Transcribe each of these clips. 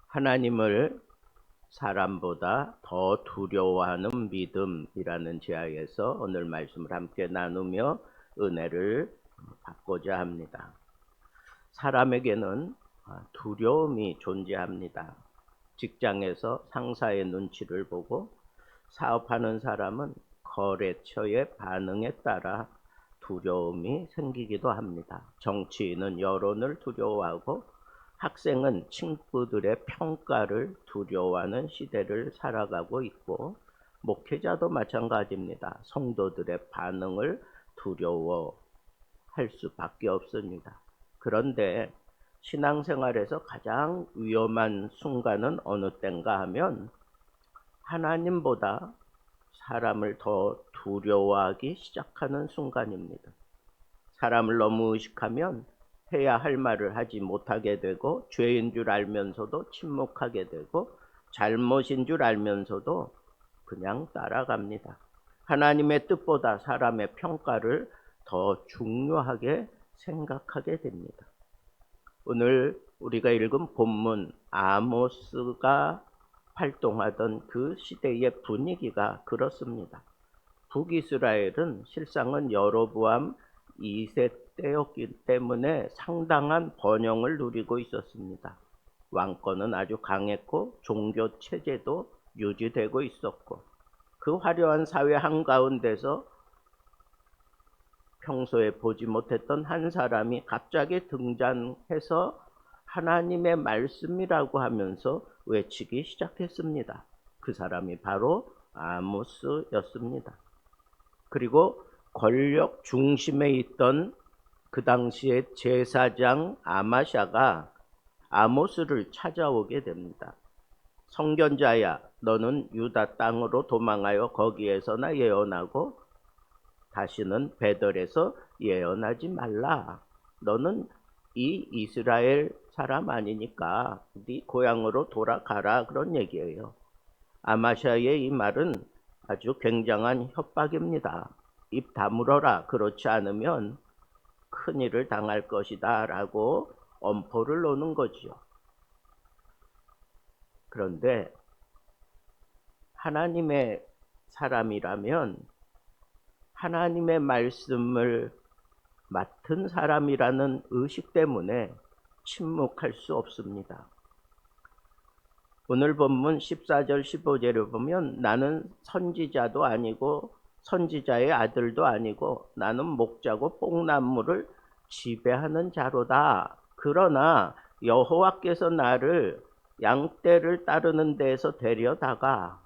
하나님을 사람보다 더 두려워하는 믿음이라는 제약에서 오늘 말씀을 함께 나누며 은혜를 받고자 합니다. 사람에게는 두려움이 존재합니다. 직장에서 상사의 눈치를 보고 사업하는 사람은 거래처의 반응에 따라 두려움이 생기기도 합니다. 정치인은 여론을 두려워하고 학생은 친구들의 평가를 두려워하는 시대를 살아가고 있고, 목회자도 마찬가지입니다. 성도들의 반응을 두려워할 수밖에 없습니다. 그런데 신앙생활에서 가장 위험한 순간은 어느 때인가 하면 하나님보다 사람을 더 두려워하기 시작하는 순간입니다. 사람을 너무 의식하면 해야 할 말을 하지 못하게 되고, 죄인 줄 알면서도 침묵하게 되고, 잘못인 줄 알면서도 그냥 따라갑니다. 하나님의 뜻보다 사람의 평가를 더 중요하게 생각하게 됩니다. 오늘 우리가 읽은 본문 아모스가 활동하던 그 시대의 분위기가 그렇습니다. 북이스라엘은 실상은 여로보암 2세 때였기 때문에 상당한 번영을 누리고 있었습니다. 왕권은 아주 강했고 종교 체제도 유지되고 있었고, 그 화려한 사회 한가운데서 평소에 보지 못했던 한 사람이 갑자기 등장해서 하나님의 말씀이라고 하면서 외치기 시작했습니다. 그 사람이 바로 아모스였습니다. 그리고 권력 중심에 있던 그 당시의 제사장 아마샤가 아모스를 찾아오게 됩니다. 성견자야, 너는 유다 땅으로 도망하여 거기에서나 예언하고 다시는 베델에서 예언하지 말라. 너는 이 이스라엘 사람 아니니까 네 고향으로 돌아가라, 그런 얘기예요. 아마샤의 이 말은 아주 굉장한 협박입니다. 입 다물어라, 그렇지 않으면 큰일을 당할 것이다 라고 엄포를 놓는 거죠. 그런데 하나님의 사람이라면 하나님의 말씀을 맡은 사람이라는 의식 때문에 침묵할 수 없습니다. 오늘 본문 14절 15절을 보면 나는 선지자도 아니고 선지자의 아들도 아니고 나는 목자고 뽕나무를 지배하는 자로다. 그러나 여호와께서 나를 양떼를 따르는 데에서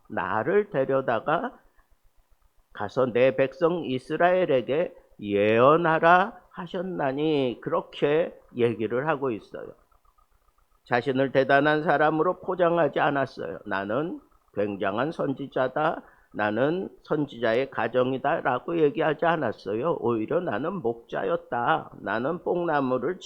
나를 데려다가 가서 내 백성 이스라엘에게 예언하라 하셨나니, 그렇게 얘기를 하고 있어요. 자신을 대단한 사람으로 포장하지 않았어요. 나는 굉장한 선지자다, 나는 선지자의 가정이다 라고 얘기하지 않았어요. 오히려 나는 목자였다, 나는 뽕나무를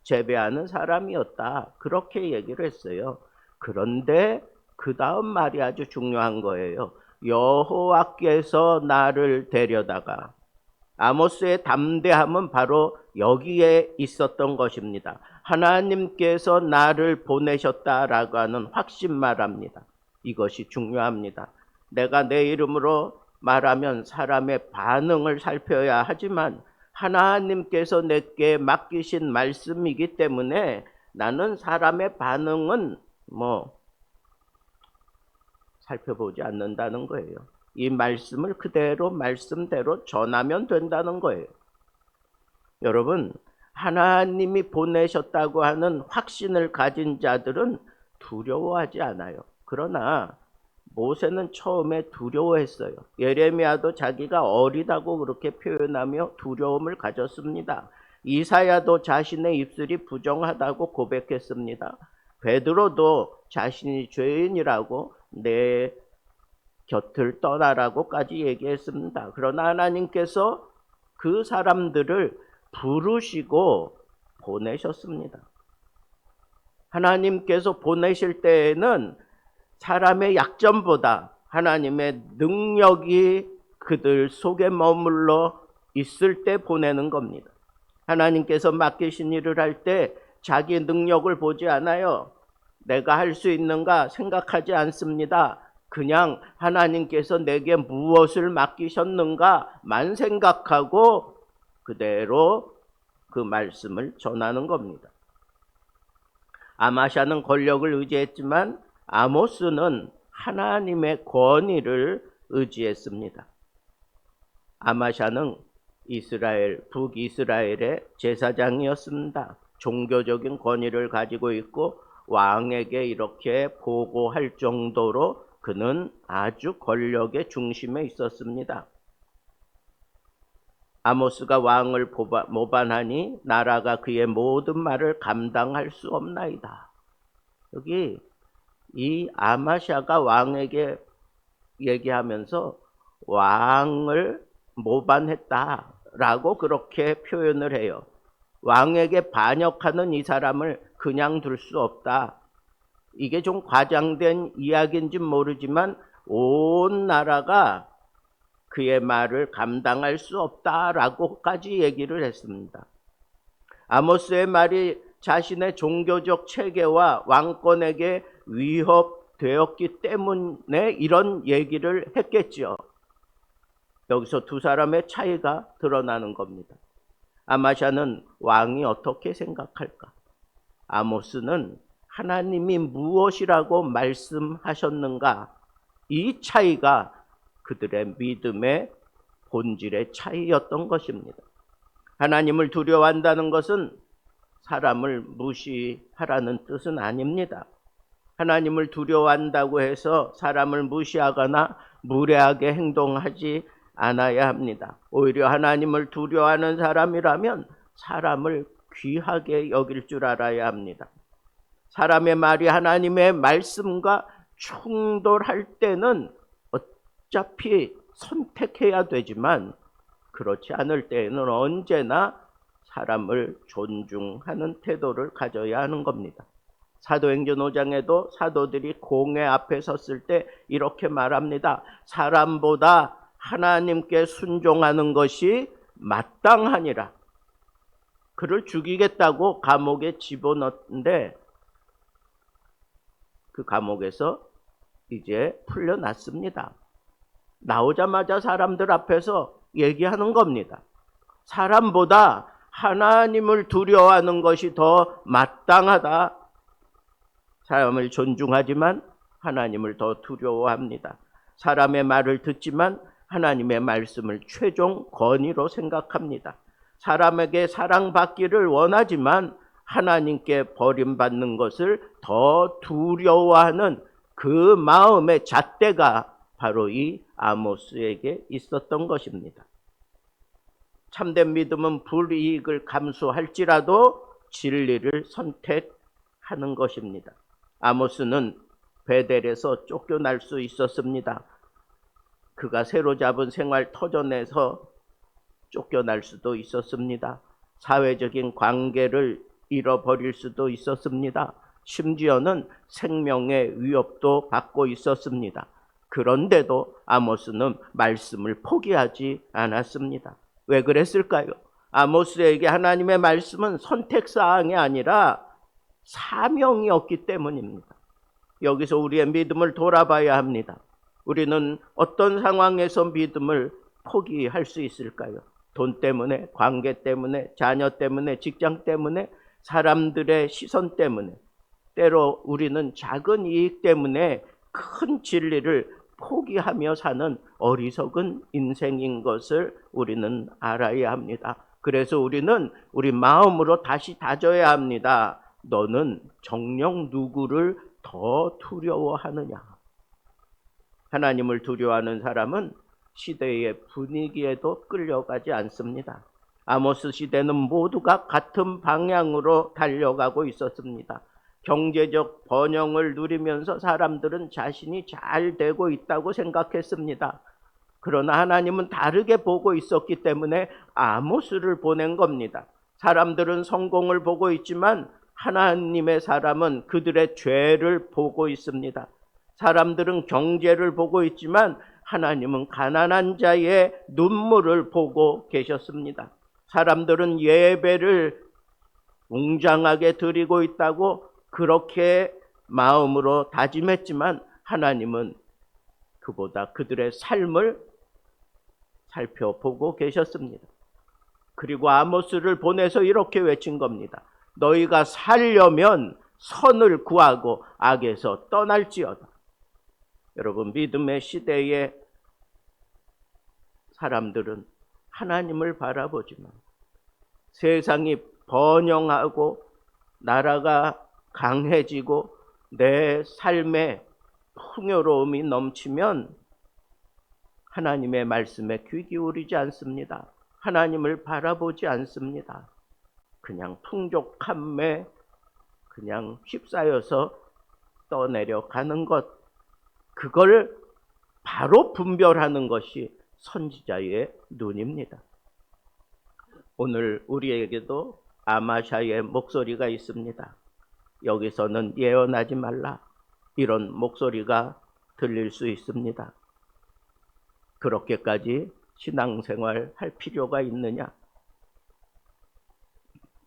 재배하는 사람이었다, 그렇게 얘기를 했어요. 그런데 그 다음 말이 아주 중요한 거예요. 여호와께서 나를 데려다가, 아모스의 담대함은 바로 여기에 있었던 것입니다. 하나님께서 나를 보내셨다라고 하는 확신 말합니다. 이것이 중요합니다. 내가 내 이름으로 말하면 사람의 반응을 살펴야 하지만 하나님께서 내게 맡기신 말씀이기 때문에 나는 사람의 반응은 살펴보지 않는다는 거예요. 이 말씀을 그대로 말씀대로 전하면 된다는 거예요. 여러분, 하나님이 보내셨다고 하는 확신을 가진 자들은 두려워하지 않아요. 그러나 모세는 처음에 두려워했어요. 예레미야도 자기가 어리다고 그렇게 표현하며 두려움을 가졌습니다. 이사야도 자신의 입술이 부정하다고 고백했습니다. 베드로도 자신이 죄인이라고 내 곁을 떠나라고까지 얘기했습니다. 그러나 하나님께서 그 사람들을 부르시고 보내셨습니다. 하나님께서 보내실 때에는 사람의 약점보다 하나님의 능력이 그들 속에 머물러 있을 때 보내는 겁니다. 하나님께서 맡기신 일을 할 때 자기 능력을 보지 않아요. 내가 할 수 있는가 생각하지 않습니다. 그냥 하나님께서 내게 무엇을 맡기셨는가만 생각하고 그대로 그 말씀을 전하는 겁니다. 아마샤는 권력을 의지했지만 아모스는 하나님의 권위를 의지했습니다. 아마샤는 북이스라엘의 제사장이었습니다. 종교적인 권위를 가지고 있고 왕에게 이렇게 보고할 정도로 그는 아주 권력의 중심에 있었습니다. 아모스가 왕을 모반하니 나라가 그의 모든 말을 감당할 수 없나이다. 여기 이 아마샤가 왕에게 얘기하면서 왕을 모반했다라고 그렇게 표현을 해요. 왕에게 반역하는 이 사람을 그냥 둘 수 없다. 이게 좀 과장된 이야기인지 모르지만 온 나라가 그의 말을 감당할 수 없다라고까지 얘기를 했습니다. 아모스의 말이 자신의 종교적 체계와 왕권에게 위협되었기 때문에 이런 얘기를 했겠지요. 여기서 두 사람의 차이가 드러나는 겁니다. 아마샤는 왕이 어떻게 생각할까? 아모스는 하나님이 무엇이라고 말씀하셨는가? 이 차이가 그들의 믿음의 본질의 차이였던 것입니다. 하나님을 두려워한다는 것은 사람을 무시하라는 뜻은 아닙니다. 하나님을 두려워한다고 해서 사람을 무시하거나 무례하게 행동하지 않아야 합니다. 오히려 하나님을 두려워하는 사람이라면 사람을 귀하게 여길 줄 알아야 합니다. 사람의 말이 하나님의 말씀과 충돌할 때는 어차피 선택해야 되지만 그렇지 않을 때에는 언제나 사람을 존중하는 태도를 가져야 하는 겁니다. 사도행전 5장에도 사도들이 공회 앞에 섰을 때 이렇게 말합니다. 사람보다 하나님께 순종하는 것이 마땅하니라. 그를 죽이겠다고 감옥에 집어넣는데 그 감옥에서 이제 풀려났습니다. 나오자마자 사람들 앞에서 얘기하는 겁니다. 사람보다 하나님을 두려워하는 것이 더 마땅하다. 사람을 존중하지만 하나님을 더 두려워합니다. 사람의 말을 듣지만 하나님의 말씀을 최종 권위로 생각합니다. 사람에게 사랑받기를 원하지만 하나님께 버림받는 것을 더 두려워하는 그 마음의 잣대가 바로 이 아모스에게 있었던 것입니다. 참된 믿음은 불이익을 감수할지라도 진리를 선택하는 것입니다. 아모스는 베델에서 쫓겨날 수 있었습니다. 그가 새로 잡은 생활 터전에서 쫓겨날 수도 있었습니다. 사회적인 관계를 잃어버릴 수도 있었습니다. 심지어는 생명의 위협도 받고 있었습니다. 그런데도 아모스는 말씀을 포기하지 않았습니다. 왜 그랬을까요? 아모스에게 하나님의 말씀은 선택사항이 아니라 사명이었기 때문입니다. 여기서 우리의 믿음을 돌아봐야 합니다. 우리는 어떤 상황에서 믿음을 포기할 수 있을까요? 돈 때문에, 관계 때문에, 자녀 때문에, 직장 때문에, 사람들의 시선 때문에, 때로 우리는 작은 이익 때문에 큰 진리를 포기하며 사는 어리석은 인생인 것을 우리는 알아야 합니다. 그래서 우리는 우리 마음으로 다시 다져야 합니다. 너는 정녕 누구를 더 두려워하느냐? 하나님을 두려워하는 사람은 시대의 분위기에도 끌려가지 않습니다. 아모스 시대는 모두가 같은 방향으로 달려가고 있었습니다. 경제적 번영을 누리면서 사람들은 자신이 잘 되고 있다고 생각했습니다. 그러나 하나님은 다르게 보고 있었기 때문에 아모스를 보낸 겁니다. 사람들은 성공을 보고 있지만 하나님의 사람은 그들의 죄를 보고 있습니다. 사람들은 경제를 보고 있지만 하나님은 가난한 자의 눈물을 보고 계셨습니다. 사람들은 예배를 웅장하게 드리고 있다고 그렇게 마음으로 다짐했지만 하나님은 그보다 그들의 삶을 살펴보고 계셨습니다. 그리고 아모스를 보내서 이렇게 외친 겁니다. 너희가 살려면 선을 구하고 악에서 떠날지어다. 여러분, 믿음의 시대에 사람들은 하나님을 바라보지만 세상이 번영하고 나라가 강해지고 내 삶에 풍요로움이 넘치면 하나님의 말씀에 귀 기울이지 않습니다. 하나님을 바라보지 않습니다. 그냥 풍족함에 그냥 휩싸여서 떠내려가는 것, 그걸 바로 분별하는 것이 선지자의 눈입니다. 오늘 우리에게도 아마샤의 목소리가 있습니다. 여기서는 예언하지 말라, 이런 목소리가 들릴 수 있습니다. 그렇게까지 신앙생활 할 필요가 있느냐?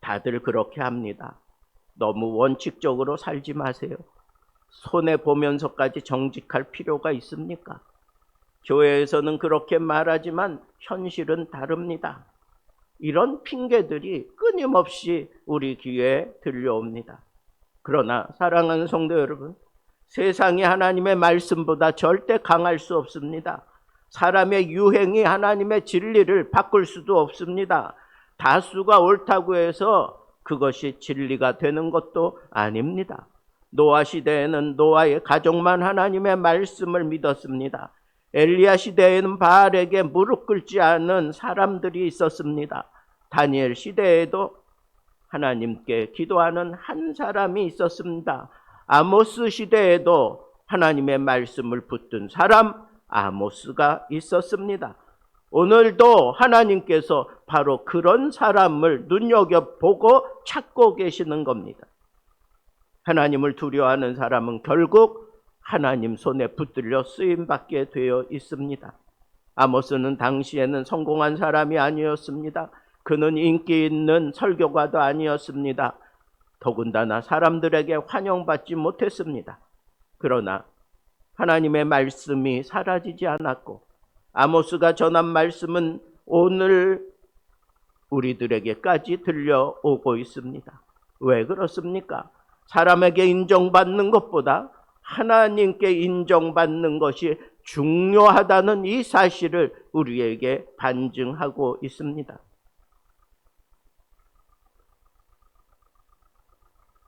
다들 그렇게 합니다. 너무 원칙적으로 살지 마세요. 손해보면서까지 정직할 필요가 있습니까? 교회에서는 그렇게 말하지만 현실은 다릅니다. 이런 핑계들이 끊임없이 우리 귀에 들려옵니다. 그러나 사랑하는 성도 여러분, 세상이 하나님의 말씀보다 절대 강할 수 없습니다. 사람의 유행이 하나님의 진리를 바꿀 수도 없습니다. 다수가 옳다고 해서 그것이 진리가 되는 것도 아닙니다. 노아 시대에는 노아의 가족만 하나님의 말씀을 믿었습니다. 엘리야 시대에는 바알에게 무릎 꿇지 않은 사람들이 있었습니다. 다니엘 시대에도 하나님께 기도하는 한 사람이 있었습니다. 아모스 시대에도 하나님의 말씀을 붙든 사람 아모스가 있었습니다. 오늘도 하나님께서 바로 그런 사람을 눈여겨보고 찾고 계시는 겁니다. 하나님을 두려워하는 사람은 결국 하나님 손에 붙들려 쓰임받게 되어 있습니다. 아모스는 당시에는 성공한 사람이 아니었습니다. 그는 인기 있는 설교가도 아니었습니다. 더군다나 사람들에게 환영받지 못했습니다. 그러나 하나님의 말씀이 사라지지 않았고 아모스가 전한 말씀은 오늘 우리들에게까지 들려오고 있습니다. 왜 그렇습니까? 사람에게 인정받는 것보다 하나님께 인정받는 것이 중요하다는 이 사실을 우리에게 반증하고 있습니다.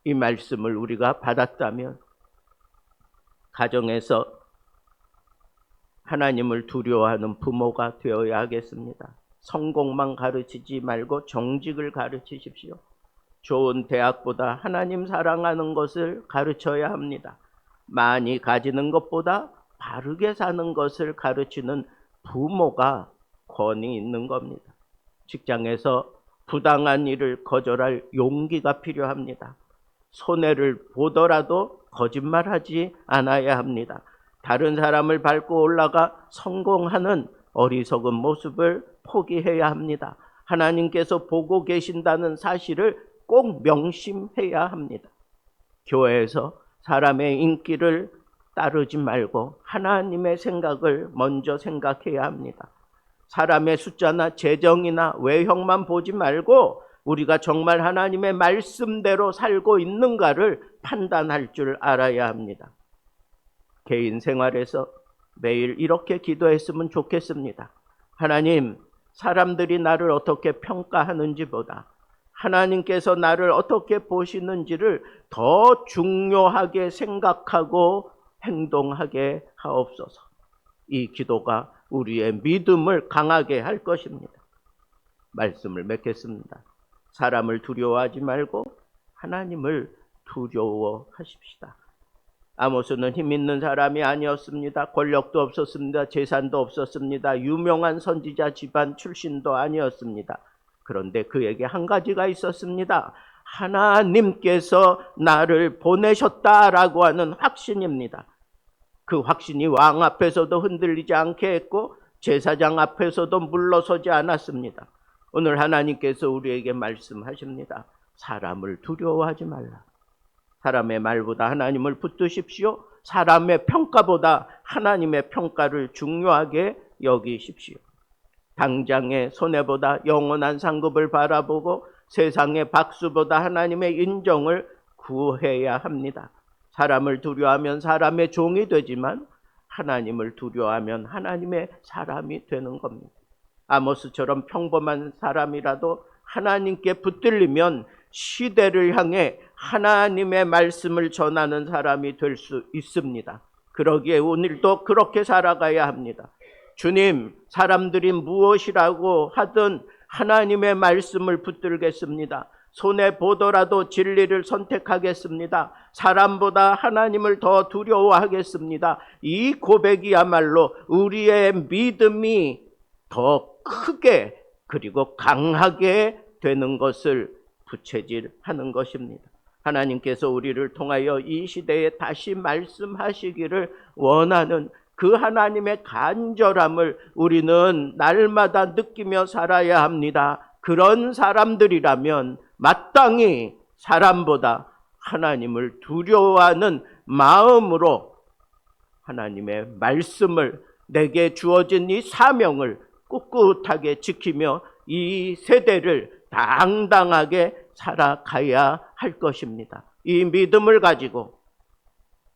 이 말씀을 우리가 받았다면 가정에서 하나님을 두려워하는 부모가 되어야 하겠습니다. 성공만 가르치지 말고 정직을 가르치십시오. 좋은 대학보다 하나님 사랑하는 것을 가르쳐야 합니다. 많이 가지는 것보다 바르게 사는 것을 가르치는 부모가 권위 있는 겁니다. 직장에서 부당한 일을 거절할 용기가 필요합니다. 손해를 보더라도 거짓말하지 않아야 합니다. 다른 사람을 밟고 올라가 성공하는 어리석은 모습을 포기해야 합니다. 하나님께서 보고 계신다는 사실을 꼭 명심해야 합니다. 교회에서 사람의 인기를 따르지 말고 하나님의 생각을 먼저 생각해야 합니다. 사람의 숫자나 재정이나 외형만 보지 말고 우리가 정말 하나님의 말씀대로 살고 있는가를 판단할 줄 알아야 합니다. 개인 생활에서 매일 이렇게 기도했으면 좋겠습니다. 하나님, 사람들이 나를 어떻게 평가하는지보다 하나님께서 나를 어떻게 보시는지를 더 중요하게 생각하고 행동하게 하옵소서. 이 기도가 우리의 믿음을 강하게 할 것입니다. 말씀을 맺겠습니다. 사람을 두려워하지 말고 하나님을 두려워하십시다. 아모스는 힘 있는 사람이 아니었습니다. 권력도 없었습니다. 재산도 없었습니다. 유명한 선지자 집안 출신도 아니었습니다. 그런데 그에게 한 가지가 있었습니다. 하나님께서 나를 보내셨다라고 하는 확신입니다. 그 확신이 왕 앞에서도 흔들리지 않게 했고 제사장 앞에서도 물러서지 않았습니다. 오늘 하나님께서 우리에게 말씀하십니다. 사람을 두려워하지 말라. 사람의 말보다 하나님을 붙드십시오. 사람의 평가보다 하나님의 평가를 중요하게 여기십시오. 당장의 손해보다 영원한 상급을 바라보고 세상의 박수보다 하나님의 인정을 구해야 합니다. 사람을 두려워하면 사람의 종이 되지만 하나님을 두려워하면 하나님의 사람이 되는 겁니다. 아모스처럼 평범한 사람이라도 하나님께 붙들리면 시대를 향해 하나님의 말씀을 전하는 사람이 될 수 있습니다. 그러기에 오늘도 그렇게 살아가야 합니다. 주님, 사람들이 무엇이라고 하든 하나님의 말씀을 붙들겠습니다. 손해보더라도 진리를 선택하겠습니다. 사람보다 하나님을 더 두려워하겠습니다. 이 고백이야말로 우리의 믿음이 더 크게 그리고 강하게 되는 것을 부채질하는 것입니다. 하나님께서 우리를 통하여 이 시대에 다시 말씀하시기를 원하는 그 하나님의 간절함을 우리는 날마다 느끼며 살아야 합니다. 그런 사람들이라면 마땅히 사람보다 하나님을 두려워하는 마음으로 하나님의 말씀을, 내게 주어진 이 사명을 꿋꿋하게 지키며 이 세대를 당당하게 살아가야 할 것입니다. 이 믿음을 가지고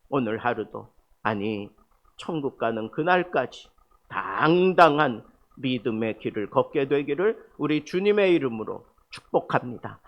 오늘 하루도, 아니 천국 가는 그날까지 당당한 믿음의 길을 걷게 되기를 우리 주님의 이름으로 축복합니다.